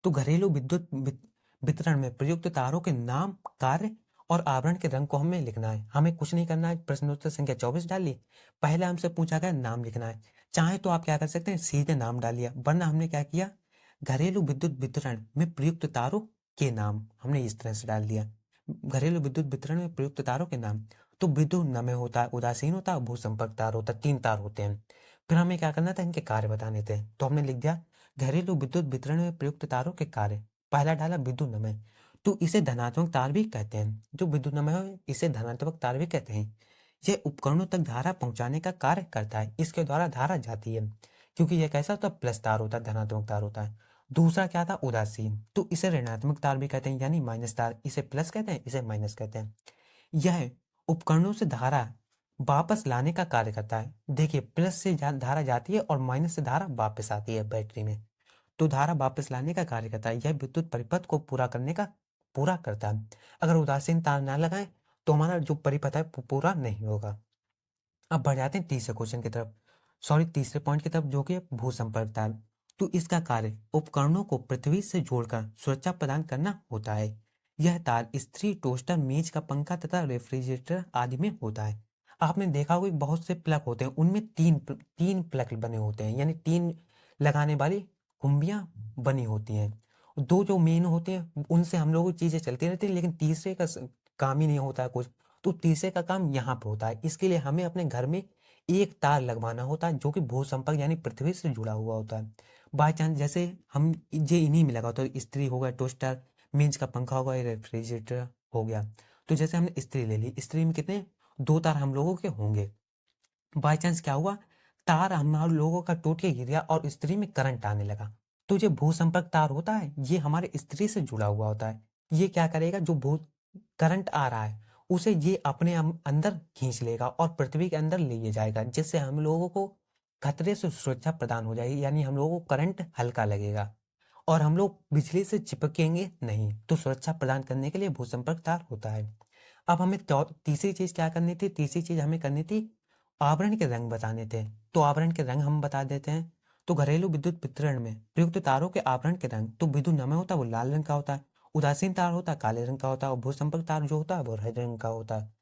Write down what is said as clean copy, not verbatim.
तो घरेलू वितरण में प्रयुक्त तारों के नाम, कार्य और आवरण के रंग को हमें लिखना है। हमें कुछ नहीं करना है, प्रश्नोत्तर संख्या 24 डालिए। पहले हमसे पूछा गया नाम लिखना है। चाहे तो आप क्या कर सकते हैं, सीधे नाम डालिए, वरना हमने क्या किया, घरेलू विद्युत वितरण में प्रयुक्त तारों के नाम हमने इस तरह से डाल दिया। घरेलू विद्युत वितरण में प्रयुक्त तारों के नाम। तो विद्युत नमे होता है, उदासीन होता है, भूसंपर्क तार होता है, 3 तार होते हैं। फिर हमें क्या करना था, इनके कार्य बताने थे। तो हमने लिख दिया घरेलू विद्युत वितरण में प्रयुक्त तारों के कार्य। पहला डाला विद्युत नमय, तो इसे धनात्मक तार भी कहते हैं। जो विद्युत नमय है इसे धनात्मक तार भी कहते हैं। यह उपकरणों तक धारा पहुंचाने का कार्य करता है, इसके द्वारा धारा जाती है। क्योंकि यह कैसा होता है, प्लस तार होता है, धनात्मक तार होता है। दूसरा क्या था, उदासीन, तो इसे ऋणात्मक तार भी कहते हैं, यानी माइनस तार। इसे प्लस कहते हैं, इसे माइनस कहते हैं। यह उपकरणों से धारा वापस लाने का कार्य करता है। देखिए, प्लस से धारा जाती है और माइनस से धारा वापस आती है बैटरी में। तो धारा वापस लाने का कार्य करता है। यह विद्युत परिपथ को पूरा करता है। अगर उदासीन तार ना लगाएं तो हमारा जो परिपथ है वो पूरा नहीं होगा। अब बढ़ जाते हैं तीसरे क्वेश्चन की तरफ, सॉरी तीसरे पॉइंट की तरफ, जो कि भूसंपर्क तार। तो इसका कार्य उपकरणों को पृथ्वी से जोड़कर सुरक्षा प्रदान करना होता है। यह तार इस्त्री, टोस्टर, मेज का पंखा तथा रेफ्रिजरेटर आदि में होता है। आपने देखा होगा कि बहुत से प्लग होते हैं, उनमें तीन प्लग बने होते हैं, यानी तीन लगाने वाली कुंबियां बनी होती हैं। दो जो मेन होते हैं उनसे हम लोगों की चीजें चलती रहती हैं, लेकिन तीसरे का काम ही नहीं होता है कुछ। तो तीसरे का काम यहाँ पे होता है। इसके लिए हमें अपने घर में एक तार लगवाना होता है, जो कि भूसंपर्क यानी पृथ्वी से जुड़ा हुआ होता है। बाई चांस जैसे हम ये इन्हीं में लगा होता है, इस्त्री हो गया, टोस्टर, मेज का पंखा हो गया, रेफ्रिजरेटर हो गया। तो जैसे हमने इस्त्री ले ली, इस्त्री में कितने, दो तार हम लोगों के होंगे। बाई चांस क्या हुआ, तार हम लोगों का टूट के गिर गया और स्त्री में करंट आने लगा। तो जो भूसंपर्क तार होता है ये हमारे स्त्री से जुड़ा हुआ होता है। ये क्या करेगा, जो भू करंट आ रहा है उसे ये अपने अंदर खींच लेगा और पृथ्वी के अंदर ले जाएगा, जिससे हम लोगों को खतरे से सुरक्षा प्रदान हो जाएगी, यानी हम लोगों को करंट हल्का लगेगा और हम लोग बिजली से चिपकेंगे नहीं। तो सुरक्षा प्रदान करने के लिए भूसंपर्क तार होता है। अब हमें तीसरी चीज क्या करनी थी, तीसरी चीज हमें करनी थी आवरण के रंग बताने थे। तो आवरण के रंग हम बता देते हैं। तो घरेलू विद्युत वितरण में प्रयुक्त तारों के आवरण के रंग, तो विद्युत नमय होता है वो लाल रंग का होता है, उदासीन तार होता है काले रंग का होता है, और भूसंपर्क तार जो होता है वो हरे रंग का होता है।